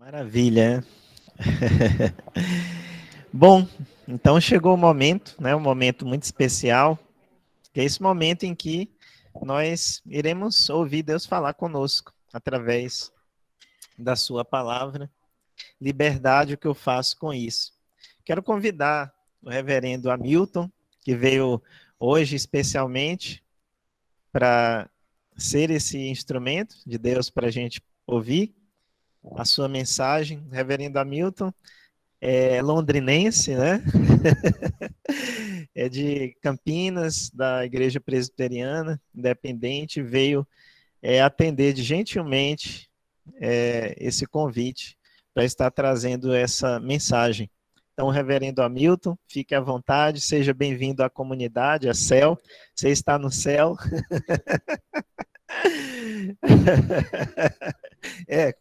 Maravilha. Bom, então chegou o momento, né? Um momento muito especial, que é esse momento em que nós iremos ouvir Deus falar conosco através da sua palavra. Liberdade, o que eu faço com isso? Quero convidar o reverendo Hamilton, que veio hoje especialmente para ser esse instrumento de Deus para a gente ouvir a sua mensagem. Reverendo Hamilton é londrinense, né? É de Campinas, da Igreja Presbiteriana Independente, veio atender gentilmente esse convite para estar trazendo essa mensagem. Então, reverendo Hamilton, fique à vontade, seja bem-vindo à comunidade, a céu. Você está no céu.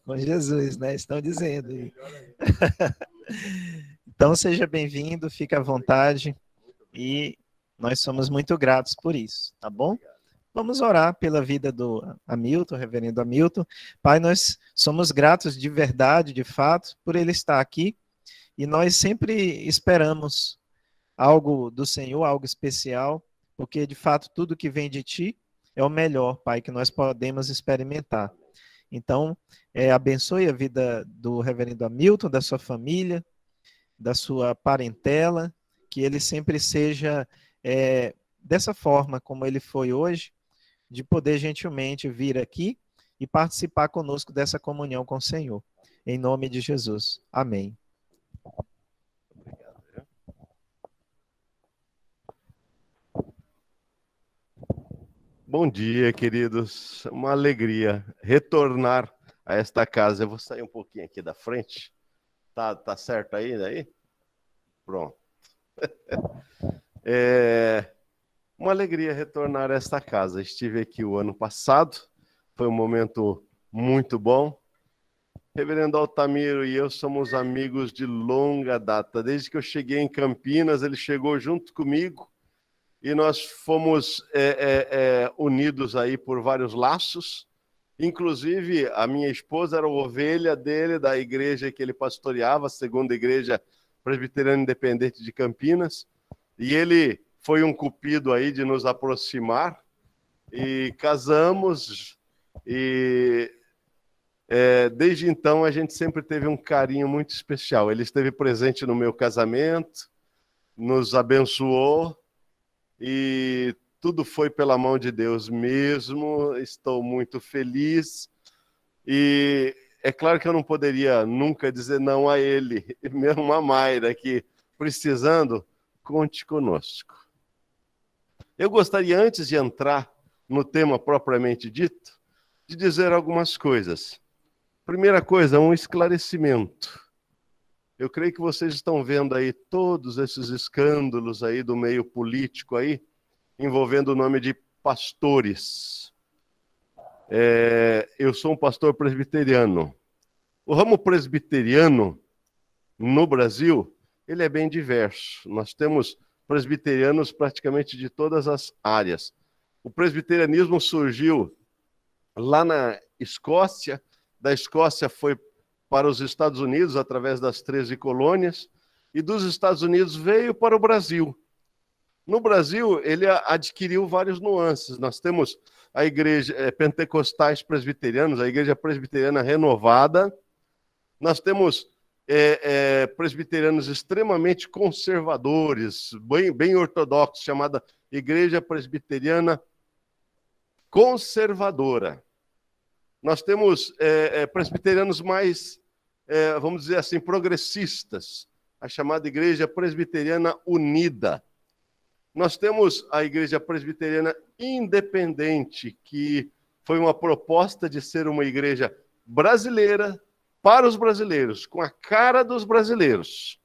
Com Jesus, né? Estão dizendo. Então, seja bem-vindo, fique à vontade e nós somos muito gratos por isso, tá bom? Vamos orar pela vida do Hamilton, reverendo Hamilton. Pai, nós somos gratos de verdade, de fato, por ele estar aqui e nós sempre esperamos algo do Senhor, algo especial, porque de fato tudo que vem de Ti é o melhor, Pai, que nós podemos experimentar. Então, abençoe a vida do reverendo Hamilton, da sua família, da sua parentela, que ele sempre seja dessa forma como ele foi hoje, de poder gentilmente vir aqui e participar conosco dessa comunhão com o Senhor. Em nome de Jesus. Amém. Bom dia, queridos. Uma alegria retornar a esta casa. Eu vou sair um pouquinho aqui da frente. Tá certo aí, daí? Pronto. Uma alegria retornar a esta casa. Estive aqui o ano passado. Foi um momento muito bom. Reverendo Altamiro e eu somos amigos de longa data. Desde que eu cheguei em Campinas, ele chegou junto comigo. E nós fomos unidos aí por vários laços. Inclusive, a minha esposa era ovelha dele, da igreja que ele pastoreava, a segunda igreja presbiteriana independente de Campinas. E ele foi um cupido aí de nos aproximar. E casamos. E desde então a gente sempre teve um carinho muito especial. Ele esteve presente no meu casamento, nos abençoou. E tudo foi pela mão de Deus mesmo, estou muito feliz. E é claro que eu não poderia nunca dizer não a ele, mesmo a Mayra, que precisando, conte conosco. Eu gostaria, antes de entrar no tema propriamente dito, de dizer algumas coisas. Primeira coisa, um esclarecimento. Eu creio que vocês estão vendo aí todos esses escândalos aí do meio político aí, envolvendo o nome de pastores. Eu sou um pastor presbiteriano. O ramo presbiteriano no Brasil, ele é bem diverso. Nós temos presbiterianos praticamente de todas as áreas. O presbiterianismo surgiu lá na Escócia, da Escócia foi para os Estados Unidos, através das 13 colônias, e dos Estados Unidos veio para o Brasil. No Brasil, ele adquiriu várias nuances. Nós temos a igreja pentecostais presbiterianos, a igreja presbiteriana renovada. Nós temos presbiterianos extremamente conservadores, bem ortodoxos, chamada igreja presbiteriana conservadora. Nós temos presbiterianos mais, vamos dizer assim, progressistas, a chamada Igreja Presbiteriana Unida. Nós temos a Igreja Presbiteriana Independente, que foi uma proposta de ser uma igreja brasileira para os brasileiros, com a cara dos brasileiros.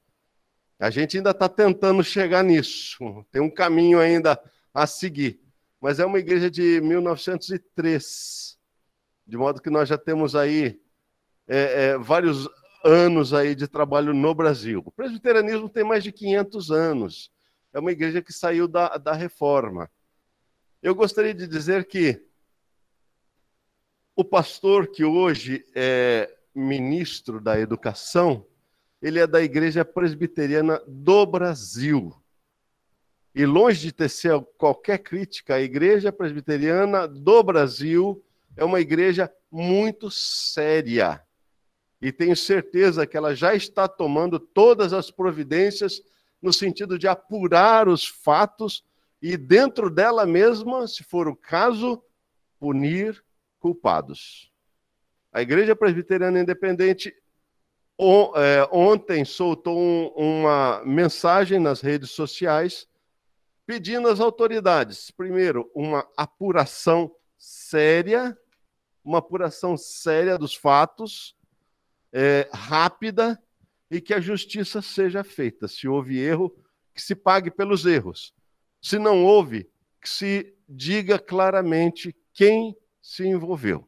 A gente ainda está tentando chegar nisso, tem um caminho ainda a seguir, mas é uma igreja de 1903, de modo que nós já temos aí vários anos aí de trabalho no Brasil. O presbiterianismo tem mais de 500 anos. É uma igreja que saiu da reforma. Eu gostaria de dizer que o pastor que hoje ministro da Educação, ele é da Igreja Presbiteriana do Brasil. E longe de tecer qualquer crítica, a Igreja Presbiteriana do Brasil é uma igreja muito séria. E tenho certeza que ela já está tomando todas as providências no sentido de apurar os fatos e, dentro dela mesma, se for o caso, punir culpados. A Igreja Presbiteriana Independente ontem soltou uma mensagem nas redes sociais pedindo às autoridades, primeiro, uma apuração séria dos fatos, rápida, e que a justiça seja feita. Se houve erro, que se pague pelos erros. Se não houve, que se diga claramente quem se envolveu.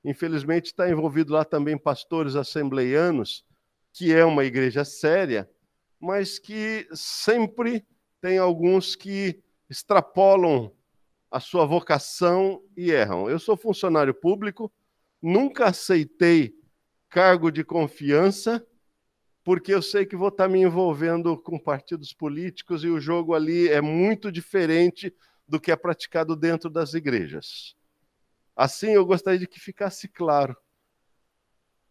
Infelizmente, está envolvido lá também pastores assembleianos, que é uma igreja séria, mas que sempre tem alguns que extrapolam a sua vocação e erram. Eu sou funcionário público, nunca aceitei cargo de confiança, porque eu sei que vou estar me envolvendo com partidos políticos e o jogo ali é muito diferente do que é praticado dentro das igrejas. Assim, eu gostaria de que ficasse claro.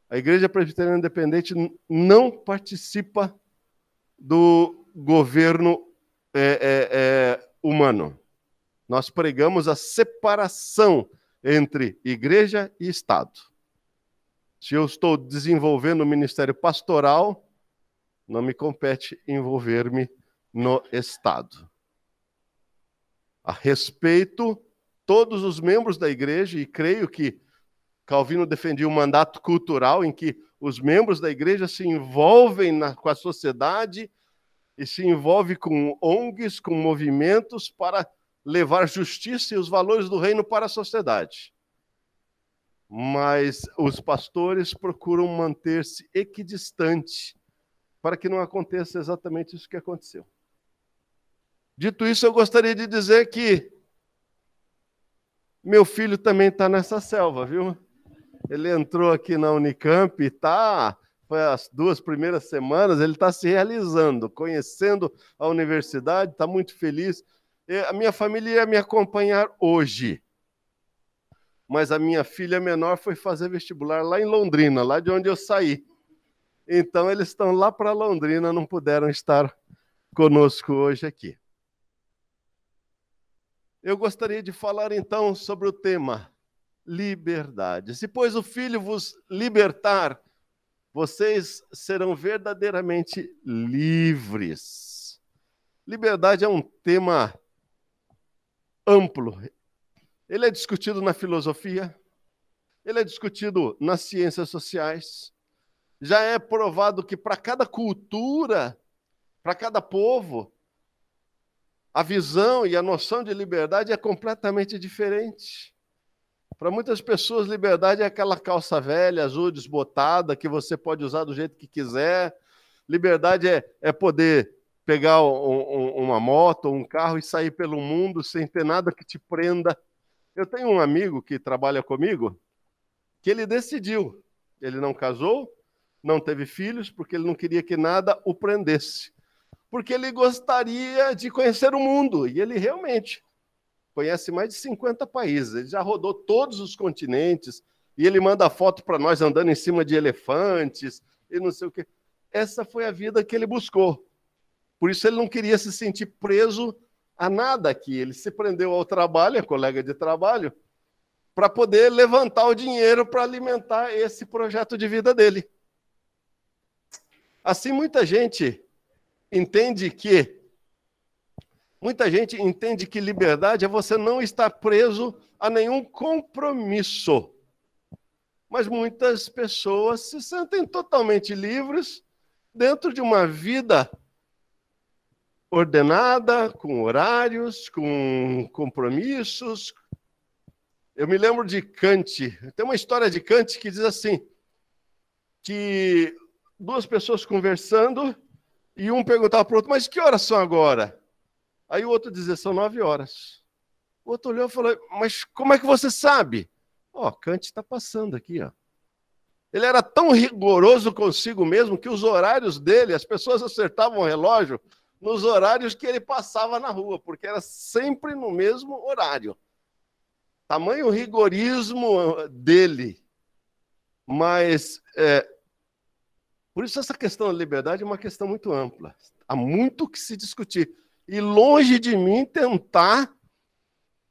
A Igreja Presbiteriana Independente não participa do governo humano. Nós pregamos a separação entre igreja e Estado. Se eu estou desenvolvendo o ministério pastoral, não me compete envolver-me no Estado. A respeito todos os membros da igreja, e creio que Calvino defendia um mandato cultural em que os membros da igreja se envolvem com a sociedade e se envolvem com ONGs, com movimentos para levar justiça e os valores do reino para a sociedade. Mas os pastores procuram manter-se equidistante para que não aconteça exatamente isso que aconteceu. Dito isso, eu gostaria de dizer que meu filho também está nessa selva, viu? Ele entrou aqui na Unicamp e foi as 2 primeiras semanas, ele está se realizando, conhecendo a universidade, está muito feliz. A minha família ia me acompanhar hoje, mas a minha filha menor foi fazer vestibular lá em Londrina, lá de onde eu saí. Então, eles estão lá para Londrina, não puderam estar conosco hoje aqui. Eu gostaria de falar, então, sobre o tema liberdade. Se, pois, o Filho vos libertar, vocês serão verdadeiramente livres. Liberdade é um tema amplo. Ele é discutido na filosofia, ele é discutido nas ciências sociais. Já é provado que para cada cultura, para cada povo, a visão e a noção de liberdade é completamente diferente. Para muitas pessoas, liberdade é aquela calça velha, azul, desbotada, que você pode usar do jeito que quiser. Liberdade é poder pegar uma moto ou um carro e sair pelo mundo sem ter nada que te prenda. Eu tenho um amigo que trabalha comigo, que ele decidiu. Ele não casou, não teve filhos, porque ele não queria que nada o prendesse. Porque ele gostaria de conhecer o mundo, e ele realmente conhece mais de 50 países, ele já rodou todos os continentes, e ele manda foto para nós andando em cima de elefantes, e não sei o quê. Essa foi a vida que ele buscou. Por isso ele não queria se sentir preso a nada aqui. Ele se prendeu ao trabalho, a colega de trabalho, para poder levantar o dinheiro para alimentar esse projeto de vida dele. Assim, muita gente entende que liberdade é você não estar preso a nenhum compromisso. Mas muitas pessoas se sentem totalmente livres dentro de uma vida ordenada, com horários, com compromissos. Eu me lembro de Kant. Tem uma história de Kant que diz assim, que 2 pessoas conversando e um perguntava para o outro, mas que horas são agora? Aí o outro dizia, são 9 horas. O outro olhou e falou, mas como é que você sabe? Kant está passando aqui, ó. Ele era tão rigoroso consigo mesmo que os horários dele, as pessoas acertavam o relógio nos horários que ele passava na rua, porque era sempre no mesmo horário. Tamanho rigorismo dele. Mas, por isso essa questão da liberdade é uma questão muito ampla. Há muito que se discutir. E longe de mim tentar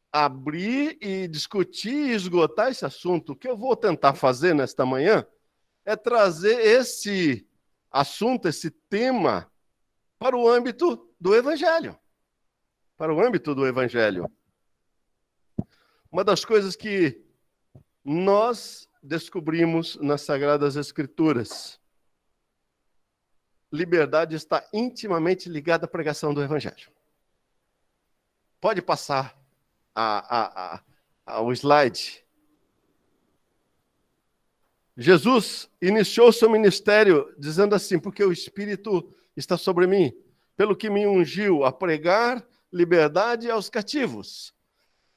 abrir e discutir e esgotar esse assunto. O que eu vou tentar fazer nesta manhã é trazer esse assunto, esse tema, para o âmbito do Evangelho. Para o âmbito do Evangelho. Uma das coisas que nós descobrimos nas Sagradas Escrituras, liberdade está intimamente ligada à pregação do Evangelho. Pode passar o slide. Jesus iniciou seu ministério dizendo assim, porque o Espírito está sobre mim, pelo que me ungiu a pregar liberdade aos cativos,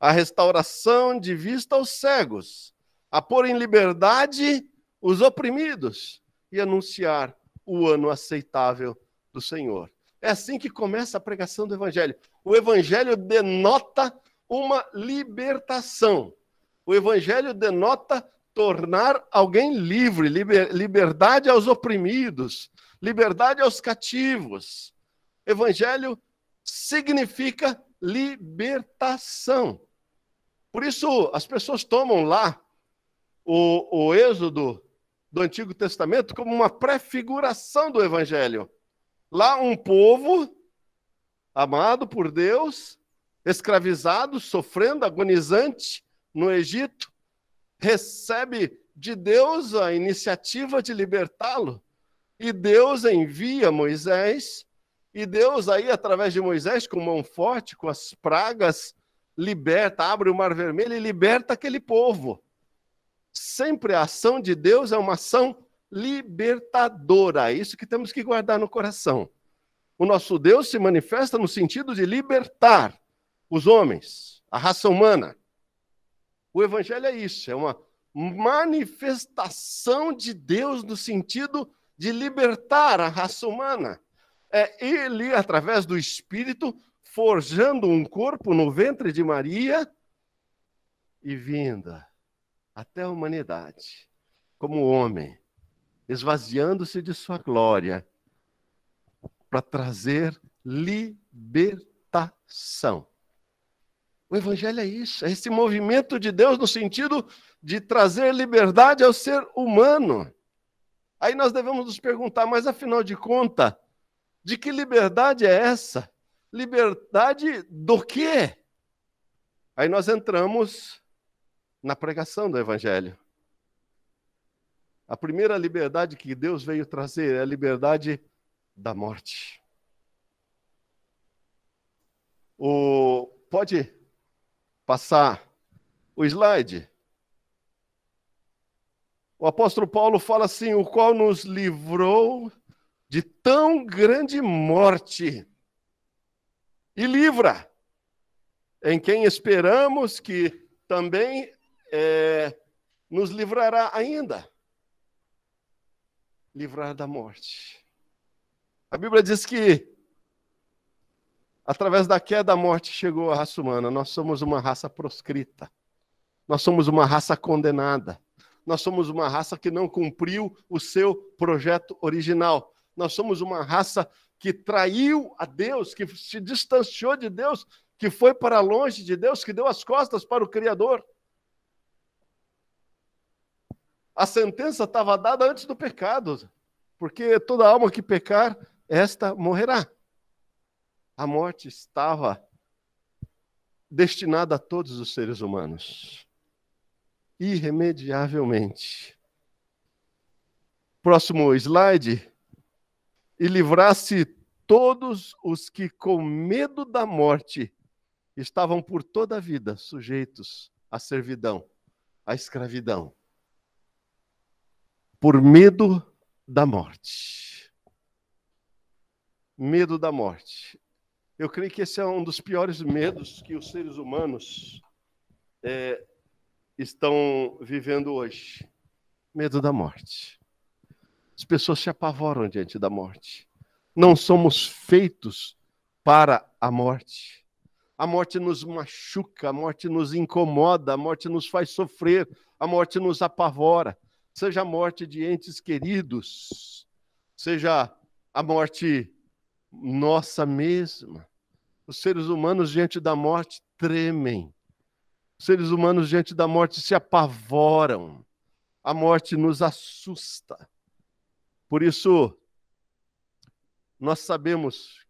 a restauração de vista aos cegos, a pôr em liberdade os oprimidos e anunciar o ano aceitável do Senhor. É assim que começa a pregação do Evangelho. O Evangelho denota uma libertação. O Evangelho denota tornar alguém livre, liberdade aos oprimidos, liberdade aos cativos. Evangelho significa libertação. Por isso, as pessoas tomam lá o Êxodo do Antigo Testamento como uma prefiguração do Evangelho. Lá um povo amado por Deus, escravizado, sofrendo, agonizante no Egito, recebe de Deus a iniciativa de libertá-lo. E Deus envia Moisés, e Deus aí, através de Moisés, com mão forte, com as pragas, liberta, abre o Mar Vermelho e liberta aquele povo. Sempre a ação de Deus é uma ação libertadora. É isso que temos que guardar no coração. O nosso Deus se manifesta no sentido de libertar os homens, a raça humana. O Evangelho é isso, é uma manifestação de Deus no sentido de libertar a raça humana. É Ele, através do Espírito, forjando um corpo no ventre de Maria e vinda até a humanidade, como homem, esvaziando-se de sua glória, para trazer libertação. O Evangelho é isso, é esse movimento de Deus no sentido de trazer liberdade ao ser humano. Aí nós devemos nos perguntar, mas afinal de contas, de que liberdade é essa? Liberdade do quê? Aí nós entramos na pregação do Evangelho. A primeira liberdade que Deus veio trazer é a liberdade da morte. Pode passar o slide. O apóstolo Paulo fala assim, o qual nos livrou de tão grande morte e livra, em quem esperamos que também nos livrará ainda. Livrar da morte. A Bíblia diz que através da queda a morte chegou à raça humana. Nós somos uma raça proscrita. Nós somos uma raça condenada. Nós somos uma raça que não cumpriu o seu projeto original. Nós somos uma raça que traiu a Deus, que se distanciou de Deus, que foi para longe de Deus, que deu as costas para o Criador. A sentença estava dada antes do pecado, porque toda alma que pecar, esta morrerá. A morte estava destinada a todos os seres humanos, irremediavelmente. Próximo slide. E livrasse todos os que com medo da morte estavam por toda a vida sujeitos à servidão, à escravidão. Por medo da morte. Medo da morte. Eu creio que esse é um dos piores medos que os seres humanos estão vivendo hoje. medo da morte. As pessoas se apavoram diante da morte. Não somos feitos para a morte. A morte nos machuca, a morte nos incomoda, a morte nos faz sofrer, a morte nos apavora. Seja a morte de entes queridos, seja a morte nossa mesma. Os seres humanos diante da morte tremem. Os seres humanos diante da morte se apavoram. A morte nos assusta. Por isso, nós sabemos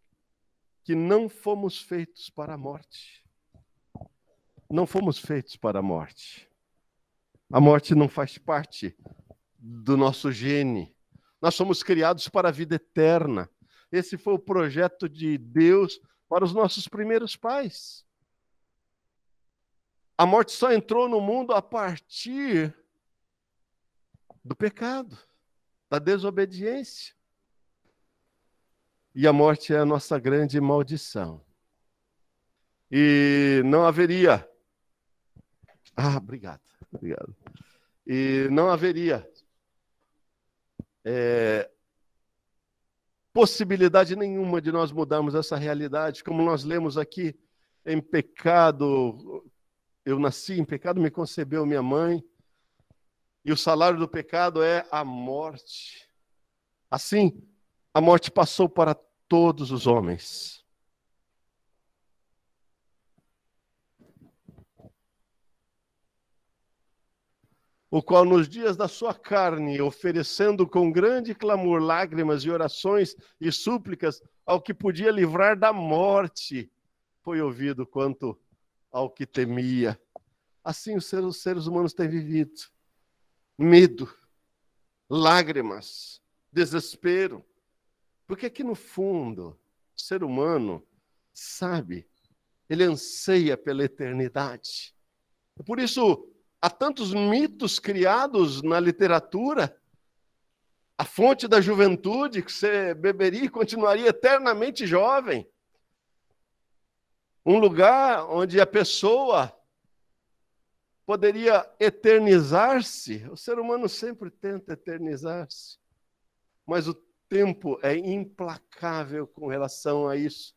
que não fomos feitos para a morte. Não fomos feitos para a morte. A morte não faz parte do nosso gene. Nós somos criados para a vida eterna. Esse foi o projeto de Deus para os nossos primeiros pais. A morte só entrou no mundo a partir do pecado, da desobediência. E a morte é a nossa grande maldição. E não haveria... obrigado. E não haveria possibilidade nenhuma de nós mudarmos essa realidade, como nós lemos aqui, em pecado, eu nasci em pecado, me concebeu minha mãe, e o salário do pecado é a morte. Assim, a morte passou para todos os homens. O qual nos dias da sua carne, oferecendo com grande clamor, lágrimas e orações e súplicas ao que podia livrar da morte, foi ouvido quanto ao que temia. Assim os seres humanos têm vivido. Medo, lágrimas, desespero. Porque aqui no fundo, o ser humano sabe, ele anseia pela eternidade. Por isso, há tantos mitos criados na literatura. A fonte da juventude, que você beberia e continuaria eternamente jovem. Um lugar onde a pessoa poderia eternizar-se. O ser humano sempre tenta eternizar-se. Mas o tempo é implacável com relação a isso.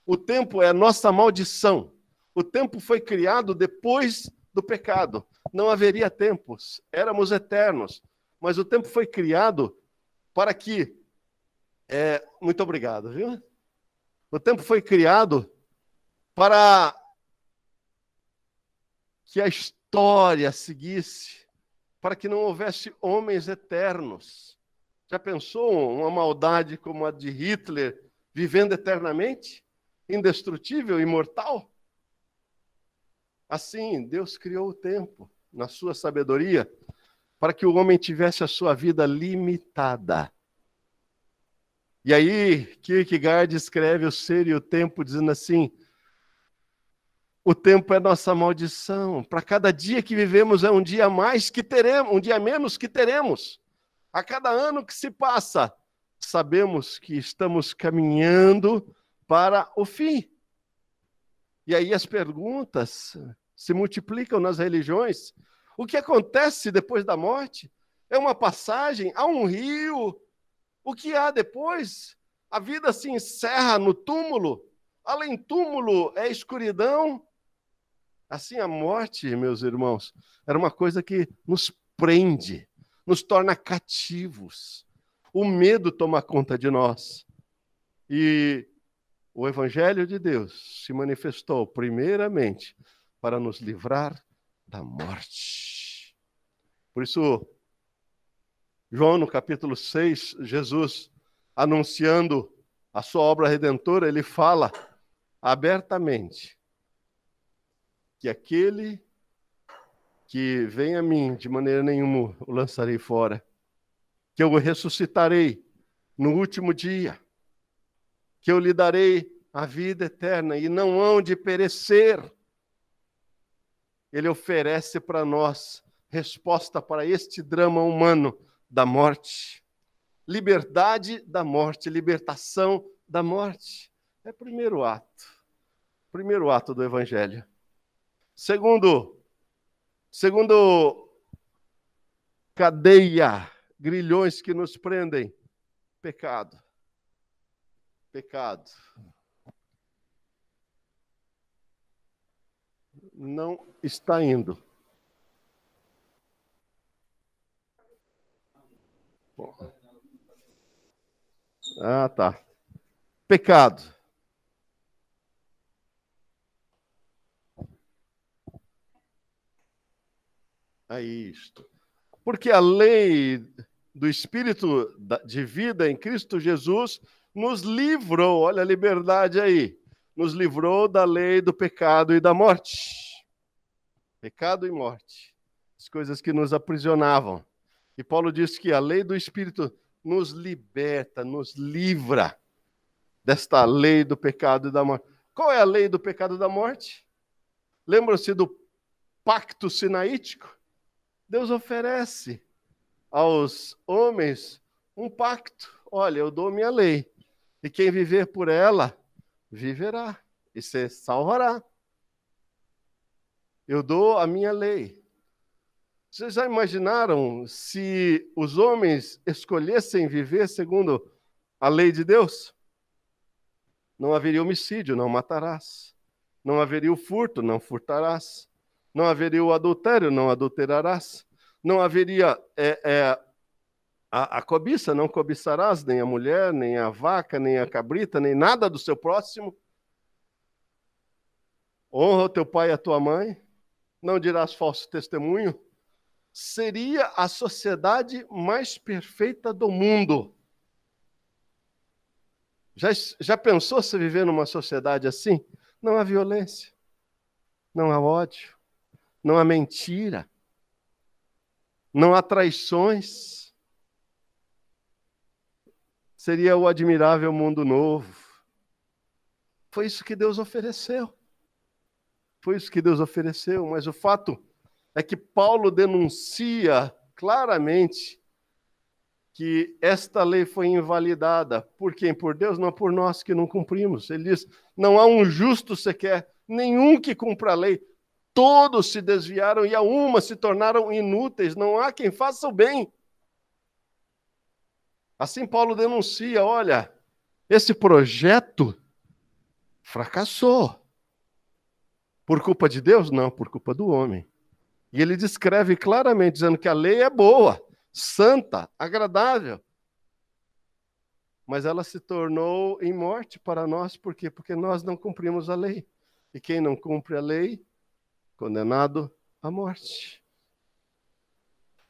O tempo é a nossa maldição. O tempo foi criado depois do pecado. Não haveria tempos, éramos eternos. Mas o tempo foi criado para que... muito obrigado, viu? O tempo foi criado para que a história seguisse, para que não houvesse homens eternos. Já pensou uma maldade como a de Hitler, vivendo eternamente? Indestrutível, imortal? Assim, Deus criou o tempo, na sua sabedoria, para que o homem tivesse a sua vida limitada. E aí, Kierkegaard escreve O Ser e o Tempo, dizendo assim: o tempo é nossa maldição. Para cada dia que vivemos é um dia a mais que teremos, um dia a menos que teremos. A cada ano que se passa, sabemos que estamos caminhando para o fim. E aí as perguntas se multiplicam nas religiões. O que acontece depois da morte? É uma passagem? Há um rio? O que há depois? A vida se encerra no túmulo? Além túmulo é escuridão? Assim, a morte, meus irmãos, era uma coisa que nos prende, nos torna cativos. O medo toma conta de nós. E o Evangelho de Deus se manifestou primeiramente para nos livrar da morte. Por isso, João, no capítulo 6, Jesus, anunciando a sua obra redentora, ele fala abertamente que aquele que vem a mim, de maneira nenhuma o lançarei fora, que eu o ressuscitarei no último dia, que eu lhe darei a vida eterna e não hão de perecer. Ele oferece para nós resposta para este drama humano da morte. Liberdade da morte, libertação da morte. É o primeiro ato do Evangelho. Segundo cadeia, grilhões que nos prendem. Pecado. Pecado. Não está indo. Ah, tá. Pecado. É isto. Porque a lei do Espírito de vida em Cristo Jesus nos livrou, olha a liberdade aí, nos livrou da lei do pecado e da morte. Pecado e morte, as coisas que nos aprisionavam. E Paulo diz que a lei do Espírito nos liberta, nos livra desta lei do pecado e da morte. Qual é a lei do pecado e da morte? Lembram-se do pacto sinaítico? Deus oferece aos homens um pacto. Olha, eu dou minha lei, e quem viver por ela, viverá e se salvará. Eu dou a minha lei. Vocês já imaginaram se os homens escolhessem viver segundo a lei de Deus? Não haveria homicídio, não matarás. Não haveria o furto, não furtarás. Não haveria o adultério, não adulterarás. Não haveria a cobiça, não cobiçarás nem a mulher, nem a vaca, nem a cabrita, nem nada do seu próximo. Honra o teu pai e a tua mãe. Não dirás falso testemunho. Seria a sociedade mais perfeita do mundo. Já pensou se viver numa sociedade assim? Não há violência, não há ódio, não há mentira, não há traições. Seria o admirável mundo novo. Foi isso que Deus ofereceu. Foi isso que Deus ofereceu, mas o fato é que Paulo denuncia claramente que esta lei foi invalidada. Por quem? Por Deus, não por nós que não cumprimos. Ele diz, não há um justo sequer, nenhum que cumpra a lei. Todos se desviaram e a uma se tornaram inúteis. Não há quem faça o bem. Assim Paulo denuncia, olha, esse projeto fracassou. Por culpa de Deus? Não, por culpa do homem. E ele descreve claramente, dizendo que a lei é boa, santa, agradável. Mas ela se tornou em morte para nós, por quê? Porque nós não cumprimos a lei. E quem não cumpre a lei, condenado à morte.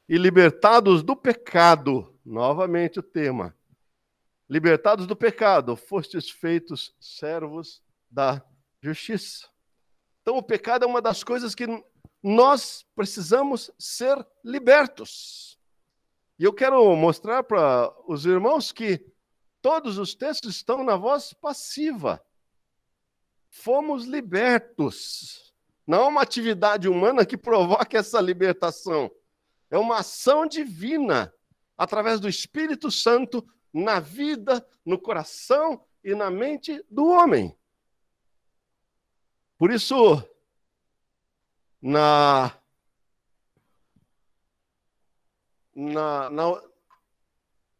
E libertados do pecado, novamente o tema. Libertados do pecado, fostes feitos servos da justiça. Então o pecado é uma das coisas que nós precisamos ser libertos. E eu quero mostrar para os irmãos que todos os textos estão na voz passiva. Fomos libertos. Não é uma atividade humana que provoca essa libertação. É uma ação divina, através do Espírito Santo, na vida, no coração e na mente do homem. Por isso, na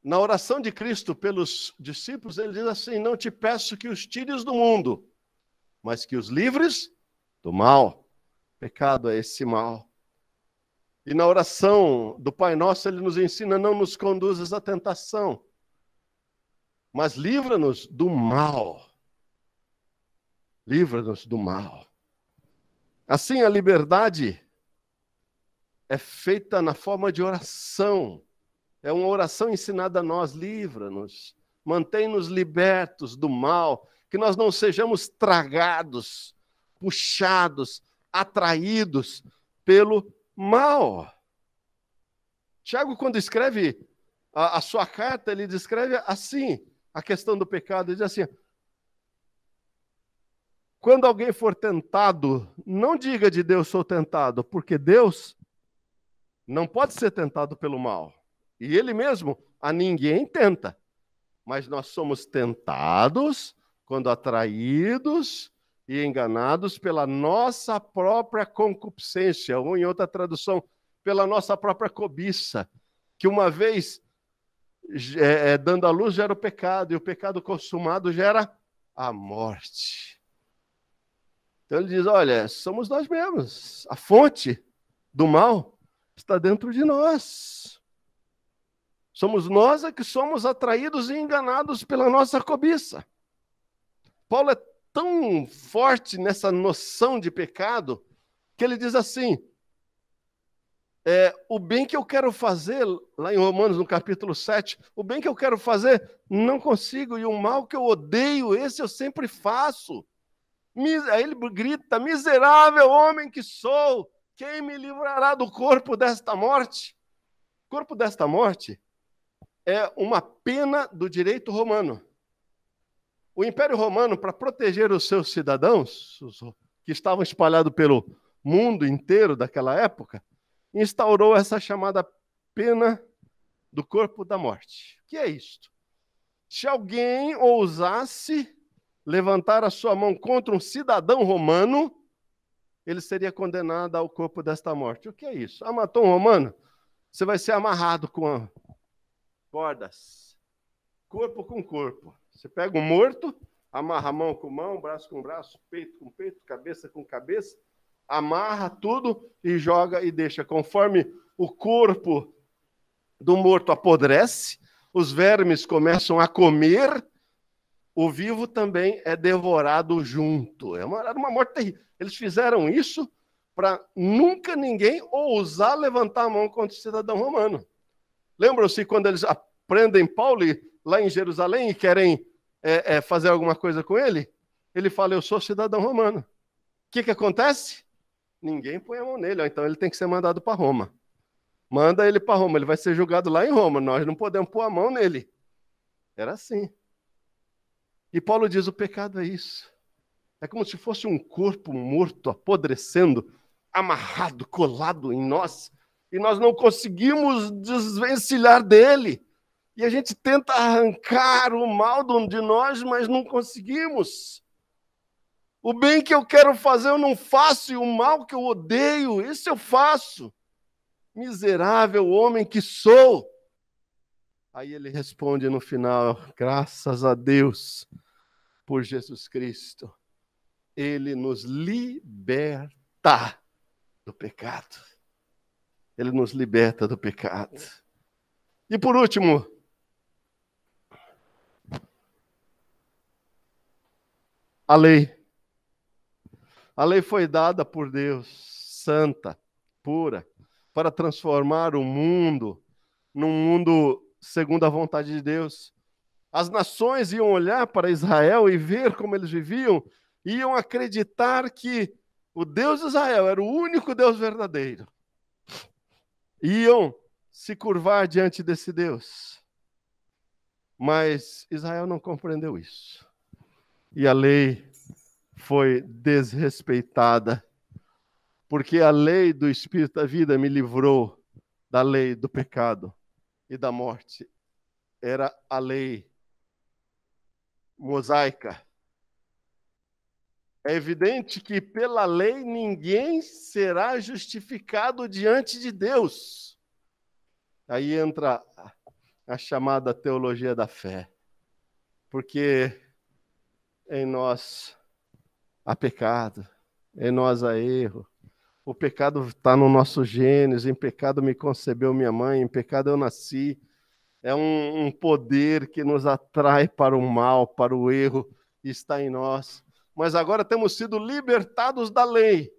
oração de Cristo pelos discípulos, ele diz assim, não te peço que os tires do mundo, mas que os livres do mal. Pecado é esse mal. E na oração do Pai Nosso, ele nos ensina, não nos conduzas à tentação, mas livra-nos do mal. Livra-nos do mal. Assim, a liberdade é feita na forma de oração. É uma oração ensinada a nós, livra-nos, mantém-nos libertos do mal, que nós não sejamos tragados, puxados, atraídos pelo mal. Tiago, quando escreve a sua carta, ele descreve assim, a questão do pecado, ele diz assim, quando alguém for tentado, não diga de Deus sou tentado, porque Deus não pode ser tentado pelo mal. E ele mesmo a ninguém tenta. Mas nós somos tentados quando atraídos e enganados pela nossa própria concupiscência, ou em outra tradução, pela nossa própria cobiça, que uma vez dando à luz gera o pecado, e o pecado consumado gera a morte. Então ele diz, olha, somos nós mesmos, a fonte do mal está dentro de nós. Somos nós que somos atraídos e enganados pela nossa cobiça. Paulo é tão forte nessa noção de pecado, que ele diz assim, o bem que eu quero fazer, lá em Romanos, no capítulo 7, o bem que eu quero fazer, não consigo, e o mal que eu odeio, esse eu sempre faço. Aí ele grita, miserável homem que sou, quem me livrará do corpo desta morte? O corpo desta morte é uma pena do direito romano. O Império Romano, para proteger os seus cidadãos, que estavam espalhados pelo mundo inteiro daquela época, instaurou essa chamada pena do corpo da morte. O que é isto? Se alguém ousasse levantar a sua mão contra um cidadão romano, ele seria condenado ao corpo desta morte. O que é isso? Matou um romano? Você vai ser amarrado com cordas, corpo com corpo. Você pega um morto, amarra a mão com mão, braço com braço, peito com peito, cabeça com cabeça, amarra tudo e joga e deixa. Conforme o corpo do morto apodrece, os vermes começam a comer, o vivo também é devorado junto. Era uma morte terrível. Eles fizeram isso para nunca ninguém ousar levantar a mão contra o cidadão romano. Lembram-se quando eles prendem Paulo lá em Jerusalém e querem fazer alguma coisa com ele? Ele fala, eu sou cidadão romano. O que acontece? Ninguém põe a mão nele, então ele tem que ser mandado para Roma. Manda ele para Roma, ele vai ser julgado lá em Roma, nós não podemos pôr a mão nele. Era assim. E Paulo diz, o pecado é isso. É como se fosse um corpo morto, apodrecendo, amarrado, colado em nós, e nós não conseguimos desvencilhar dele. E a gente tenta arrancar o mal de nós, mas não conseguimos. O bem que eu quero fazer eu não faço, e o mal que eu odeio, esse eu faço. Miserável homem que sou. Aí ele responde no final, graças a Deus por Jesus Cristo. Ele nos liberta do pecado. Ele nos liberta do pecado. E por último, a lei. A lei foi dada por Deus, santa, pura, para transformar o mundo num mundo segundo a vontade de Deus. As nações iam olhar para Israel e ver como eles viviam, iam acreditar que o Deus de Israel era o único Deus verdadeiro. Iam se curvar diante desse Deus. Mas Israel não compreendeu isso. E a lei foi desrespeitada, porque a lei do Espírito da vida me livrou da lei do pecado e da morte. Era a lei mosaica. É evidente que pela lei ninguém será justificado diante de Deus. Aí entra a chamada teologia da fé. Porque em nós há pecado, em nós há erro. O pecado está no nosso genes, em pecado me concebeu minha mãe, em pecado eu nasci. É um poder que nos atrai para o mal, para o erro, e está em nós. Mas agora temos sido libertados da lei,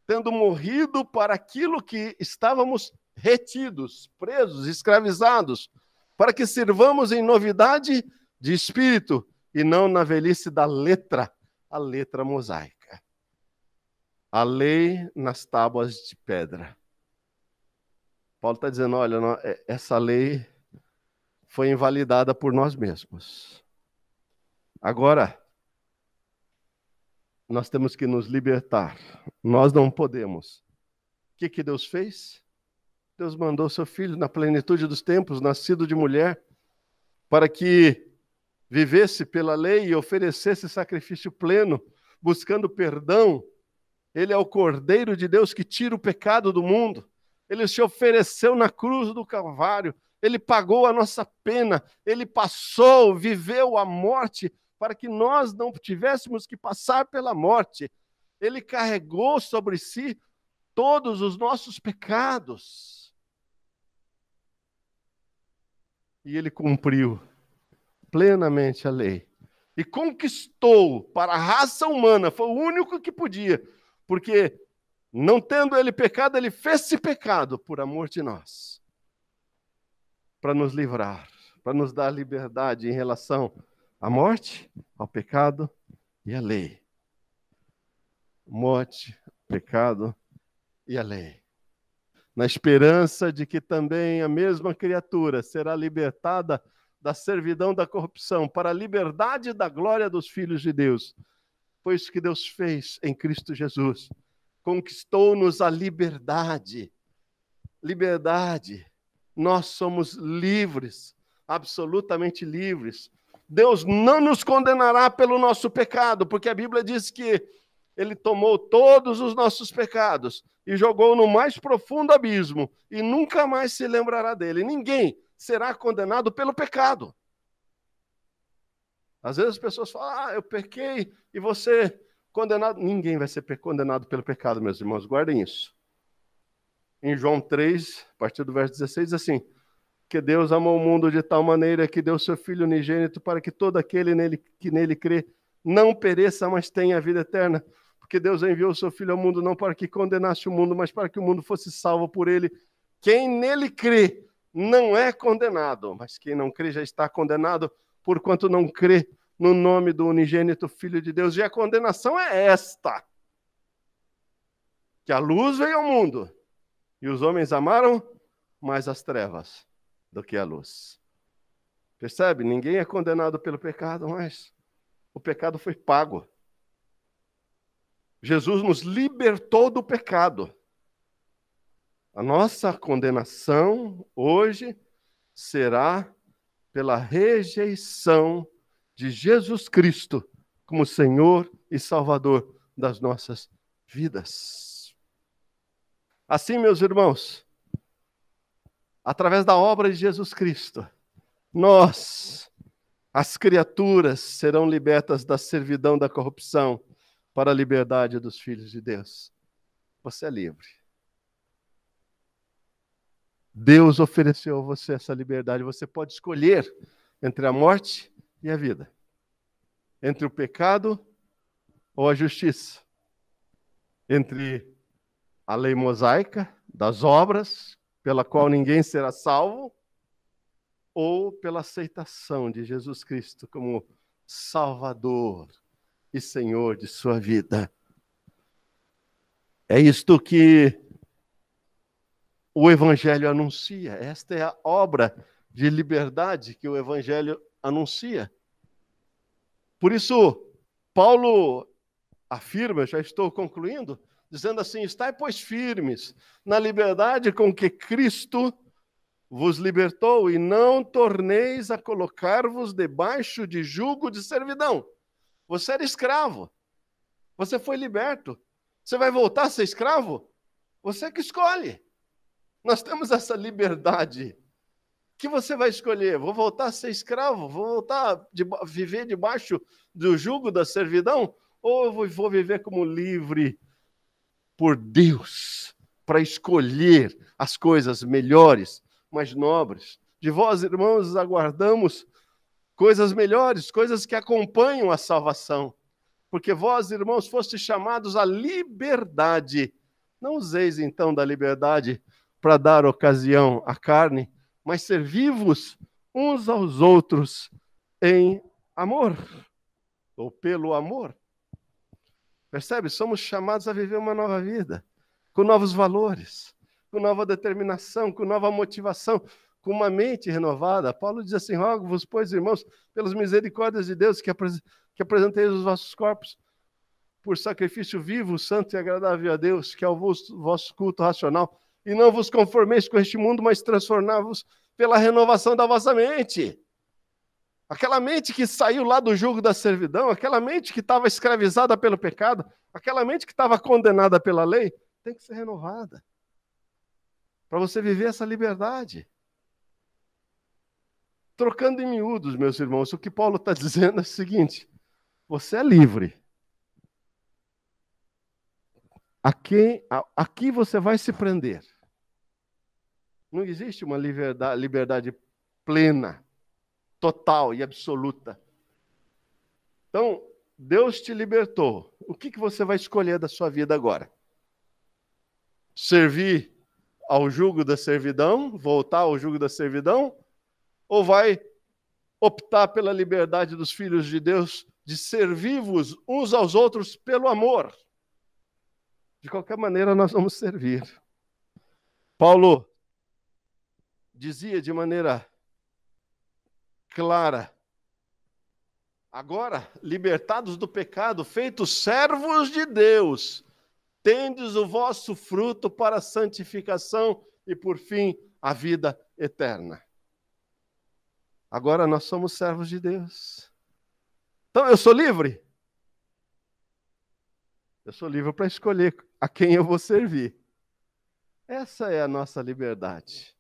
tendo morrido para aquilo que estávamos retidos, presos, escravizados, para que sirvamos em novidade de espírito e não na velhice da letra, a letra mosaica. A lei nas tábuas de pedra. Paulo está dizendo, olha, essa lei foi invalidada por nós mesmos. Agora, nós temos que nos libertar. Nós não podemos. O que Deus fez? Deus mandou seu filho na plenitude dos tempos, nascido de mulher, para que vivesse pela lei e oferecesse sacrifício pleno, buscando perdão. Ele é o Cordeiro de Deus que tira o pecado do mundo. Ele se ofereceu na cruz do Calvário, ele pagou a nossa pena, ele passou, viveu a morte para que nós não tivéssemos que passar pela morte. Ele carregou sobre si todos os nossos pecados. E ele cumpriu plenamente a lei. E conquistou para a raça humana, foi o único que podia, porque não tendo ele pecado, ele fez-se pecado por amor de nós, para nos livrar, para nos dar liberdade em relação à morte, ao pecado e à lei. Morte, pecado e a lei. Na esperança de que também a mesma criatura será libertada da servidão da corrupção para a liberdade da glória dos filhos de Deus. Foi isso que Deus fez em Cristo Jesus. Conquistou-nos a liberdade. Liberdade. Nós somos livres, absolutamente livres. Deus não nos condenará pelo nosso pecado, porque a Bíblia diz que ele tomou todos os nossos pecados e jogou no mais profundo abismo e nunca mais se lembrará dele. Ninguém será condenado pelo pecado. Às vezes as pessoas falam, eu pequei e você condenado. Ninguém vai ser condenado pelo pecado, meus irmãos, guardem isso. Em João 3, a partir do verso 16, diz assim, que Deus amou o mundo de tal maneira que deu seu Filho unigênito para que todo aquele que nele crê não pereça, mas tenha a vida eterna. Porque Deus enviou o seu Filho ao mundo não para que condenasse o mundo, mas para que o mundo fosse salvo por ele. Quem nele crê não é condenado, mas quem não crê já está condenado, porquanto não crê no nome do unigênito Filho de Deus. E a condenação é esta, que a luz veio ao mundo, e os homens amaram mais as trevas do que a luz. Percebe? Ninguém é condenado pelo pecado, mas o pecado foi pago. Jesus nos libertou do pecado. A nossa condenação hoje será pela rejeição de Jesus Cristo como Senhor e Salvador das nossas vidas. Assim, meus irmãos, através da obra de Jesus Cristo, nós, as criaturas, serão libertas da servidão da corrupção para a liberdade dos filhos de Deus. Você é livre. Deus ofereceu a você essa liberdade. Você pode escolher entre a morte e a vida, entre o pecado ou a justiça, entre a lei mosaica das obras, pela qual ninguém será salvo, ou pela aceitação de Jesus Cristo como Salvador e Senhor de sua vida. É isto que o Evangelho anuncia. Esta é a obra de liberdade que o Evangelho anuncia. Por isso, Paulo afirma, já estou concluindo, dizendo assim, estai, pois, firmes na liberdade com que Cristo vos libertou e não torneis a colocar-vos debaixo de jugo de servidão. Você era escravo. Você foi liberto. Você vai voltar a ser escravo? Você que escolhe. Nós temos essa liberdade. O que você vai escolher? Vou voltar a ser escravo? Vou voltar a viver debaixo do jugo da servidão? Ou eu vou viver como livre por Deus, para escolher as coisas melhores, mais nobres? De vós, irmãos, aguardamos coisas melhores, coisas que acompanham a salvação. Porque vós, irmãos, fostes chamados à liberdade. Não useis, então, da liberdade para dar ocasião à carne, mas servi-vos uns aos outros em amor, ou pelo amor. Percebe? Somos chamados a viver uma nova vida, com novos valores, com nova determinação, com nova motivação, com uma mente renovada. Paulo diz assim, rogo-vos, pois, irmãos, pelas misericórdias de Deus, que apresenteis os vossos corpos por sacrifício vivo, santo e agradável a Deus, que é o vosso culto racional, e não vos conformeis com este mundo, mas transformai-vos pela renovação da vossa mente. Aquela mente que saiu lá do jugo da servidão, aquela mente que estava escravizada pelo pecado, aquela mente que estava condenada pela lei, tem que ser renovada. para você viver essa liberdade. Trocando em miúdos, meus irmãos, o que Paulo está dizendo é o seguinte: você é livre. Aqui você vai se prender. Não existe uma liberdade plena, total e absoluta. Então, Deus te libertou. O que você vai escolher da sua vida agora? Servir ao jugo da servidão? Voltar ao jugo da servidão? Ou vai optar pela liberdade dos filhos de Deus de servir-vos uns aos outros pelo amor? De qualquer maneira, nós vamos servir. Paulo dizia de maneira clara: agora, libertados do pecado, feitos servos de Deus, tendes o vosso fruto para a santificação e, por fim, a vida eterna. Agora nós somos servos de Deus. Então, eu sou livre? Eu sou livre para escolher a quem eu vou servir. Essa é a nossa liberdade.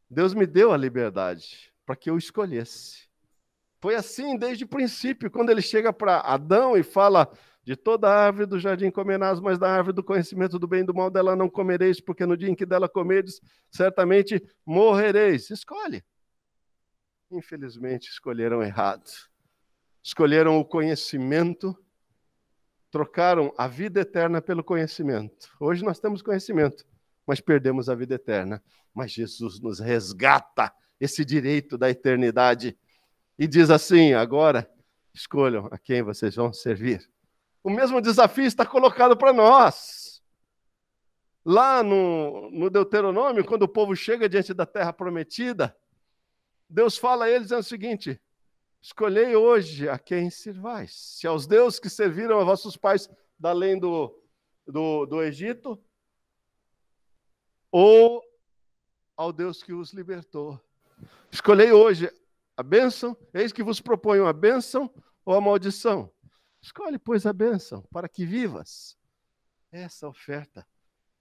Deus me deu a liberdade para que eu escolhesse. Foi assim desde o princípio, quando ele chega para Adão e fala: de toda a árvore do jardim comerás, mas da árvore do conhecimento do bem e do mal dela não comereis, porque no dia em que dela comerdes, certamente morrereis. Escolhe. Infelizmente, escolheram errado. Escolheram o conhecimento, trocaram a vida eterna pelo conhecimento. Hoje nós temos conhecimento, mas perdemos a vida eterna. Mas Jesus nos resgata esse direito da eternidade e diz assim: agora escolham a quem vocês vão servir. O mesmo desafio está colocado para nós. Lá no Deuteronômio, quando o povo chega diante da terra prometida, Deus fala a eles o seguinte: escolhei hoje a quem servais. Se aos deuses que serviram a vossos pais da além do Egito, ou ao Deus que os libertou. Escolhei hoje a bênção, eis que vos proponho a bênção ou a maldição. Escolhe, pois, a bênção, para que vivas. Essa oferta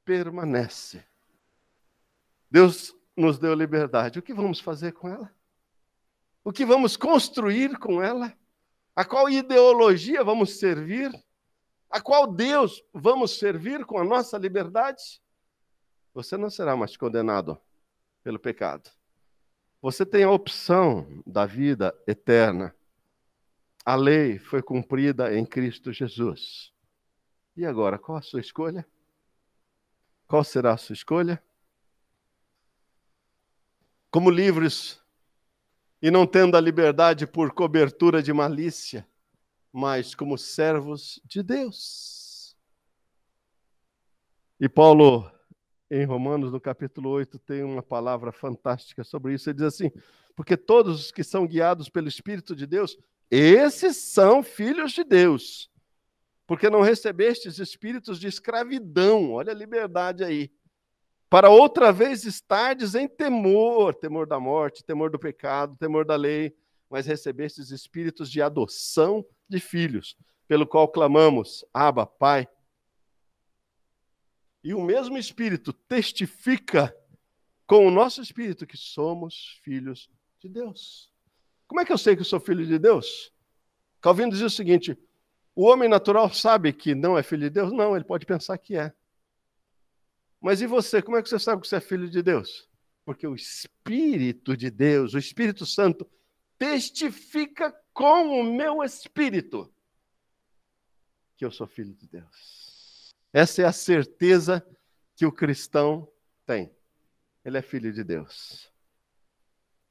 permanece. Deus nos deu liberdade. O que vamos fazer com ela? O que vamos construir com ela? A qual ideologia vamos servir? A qual Deus vamos servir com a nossa liberdade? Você não será mais condenado pelo pecado. Você tem a opção da vida eterna. A lei foi cumprida em Cristo Jesus. E agora, qual a sua escolha? Qual será a sua escolha? Como livres e não tendo a liberdade por cobertura de malícia, mas como servos de Deus. E Paulo, em Romanos, no capítulo 8, tem uma palavra fantástica sobre isso. Ele diz assim: porque todos os que são guiados pelo Espírito de Deus, esses são filhos de Deus. Porque não recebestes espíritos de escravidão, olha a liberdade aí, para outra vez estardes em temor, temor da morte, temor do pecado, temor da lei, mas recebestes espíritos de adoção de filhos, pelo qual clamamos: Abba, Pai. E o mesmo Espírito testifica com o nosso Espírito que somos filhos de Deus. Como é que eu sei que eu sou filho de Deus? Calvino dizia o seguinte: o homem natural sabe que não é filho de Deus? Não, ele pode pensar que é. Mas e você? Como é que você sabe que você é filho de Deus? Porque o Espírito de Deus, o Espírito Santo, testifica com o meu espírito que eu sou filho de Deus. Essa é a certeza que o cristão tem. Ele é filho de Deus.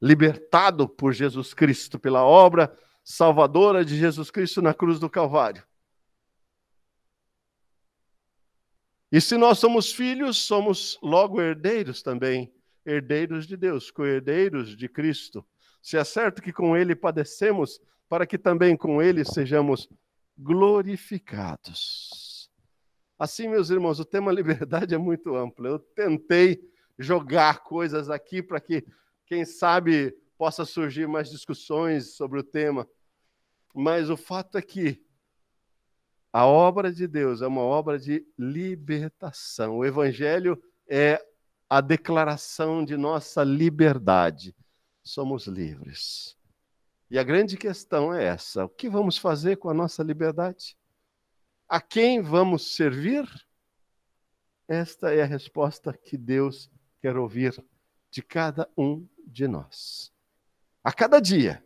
Libertado por Jesus Cristo, pela obra salvadora de Jesus Cristo na cruz do Calvário. E se nós somos filhos, somos logo herdeiros também, herdeiros de Deus, co-herdeiros de Cristo. Se é certo que com ele padecemos, para que também com ele sejamos glorificados. Assim, meus irmãos, o tema liberdade é muito amplo. Eu tentei jogar coisas aqui para que, quem sabe, possa surgir mais discussões sobre o tema. Mas o fato é que a obra de Deus é uma obra de libertação. O Evangelho é a declaração de nossa liberdade. Somos livres. E a grande questão é essa: o que vamos fazer com a nossa liberdade? A quem vamos servir? Esta é a resposta que Deus quer ouvir de cada um de nós. A cada dia,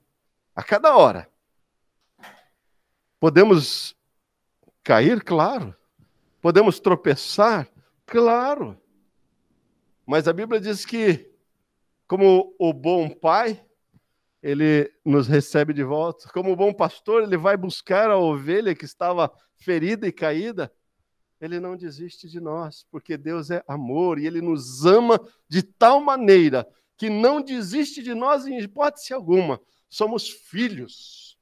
a cada hora. Podemos cair? Claro. Podemos tropeçar? Claro. Mas a Bíblia diz que, como o bom pai, ele nos recebe de volta. Como o bom pastor, ele vai buscar a ovelha que estava ferida e caída. Ele não desiste de nós, porque Deus é amor e Ele nos ama de tal maneira que não desiste de nós em hipótese alguma. Somos filhos.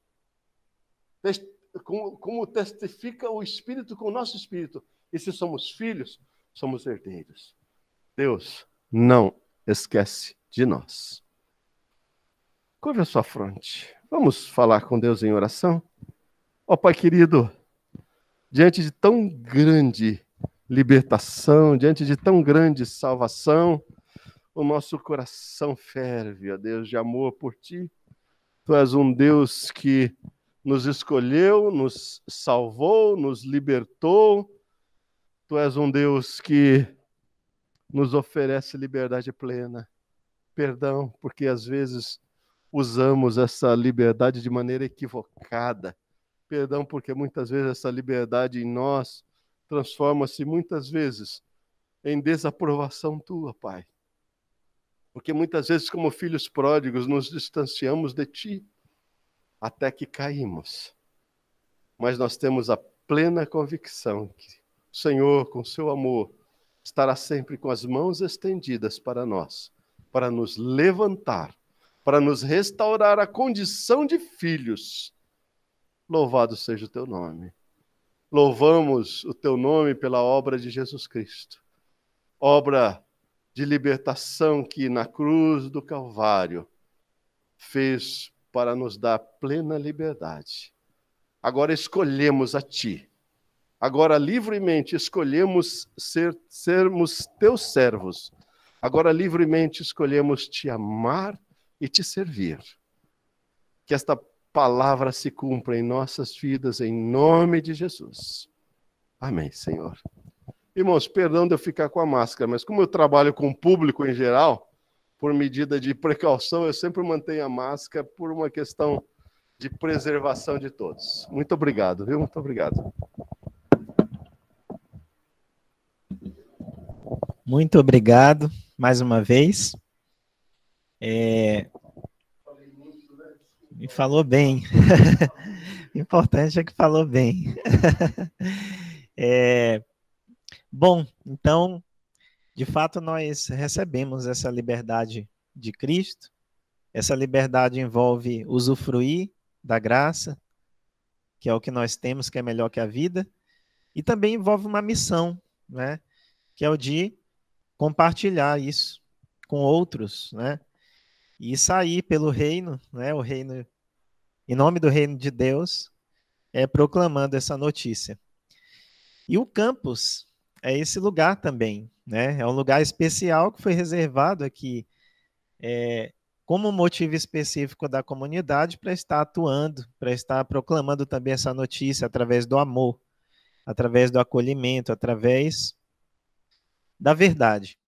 Como testifica o Espírito com o nosso Espírito. E se somos filhos, somos herdeiros. Deus não esquece de nós. Curve a sua fronte. Vamos falar com Deus em oração? Ó Pai querido, diante de tão grande libertação, diante de tão grande salvação, o nosso coração ferve, ó Deus, de amor por Ti. Tu és um Deus que nos escolheu, nos salvou, nos libertou. Tu és um Deus que nos oferece liberdade plena. Perdão, porque às vezes usamos essa liberdade de maneira equivocada. Perdão, porque muitas vezes essa liberdade em nós transforma-se muitas vezes em desaprovação Tua, Pai. Porque muitas vezes, como filhos pródigos, nos distanciamos de Ti até que caímos. Mas nós temos a plena convicção que o Senhor, com seu amor, estará sempre com as mãos estendidas para nós, para nos levantar, para nos restaurar a condição de filhos. Louvado seja o Teu nome. Louvamos o Teu nome pela obra de Jesus Cristo. Obra de libertação que na cruz do Calvário fez para nos dar plena liberdade. Agora escolhemos a Ti. Agora livremente escolhemos sermos Teus servos. Agora livremente escolhemos Te amar e Te servir. Que esta palavra se cumpra em nossas vidas, em nome de Jesus. Amém, Senhor. Irmãos, perdão de eu ficar com a máscara, mas como eu trabalho com o público em geral, por medida de precaução, eu sempre mantenho a máscara por uma questão de preservação de todos. Muito obrigado, viu? Muito obrigado. Muito obrigado, mais uma vez. Me falou bem. O importante é que falou bem. Bom, então, de fato, nós recebemos essa liberdade de Cristo. Essa liberdade envolve usufruir da graça, que é o que nós temos, que é melhor que a vida, e também envolve uma missão, né? Que é o de compartilhar isso com outros, né? E sair pelo reino, né? O reino, em nome do reino de Deus, proclamando essa notícia. E o campus é esse lugar também, né? É um lugar especial que foi reservado aqui como motivo específico da comunidade para estar atuando, para estar proclamando também essa notícia através do amor, através do acolhimento, através da verdade.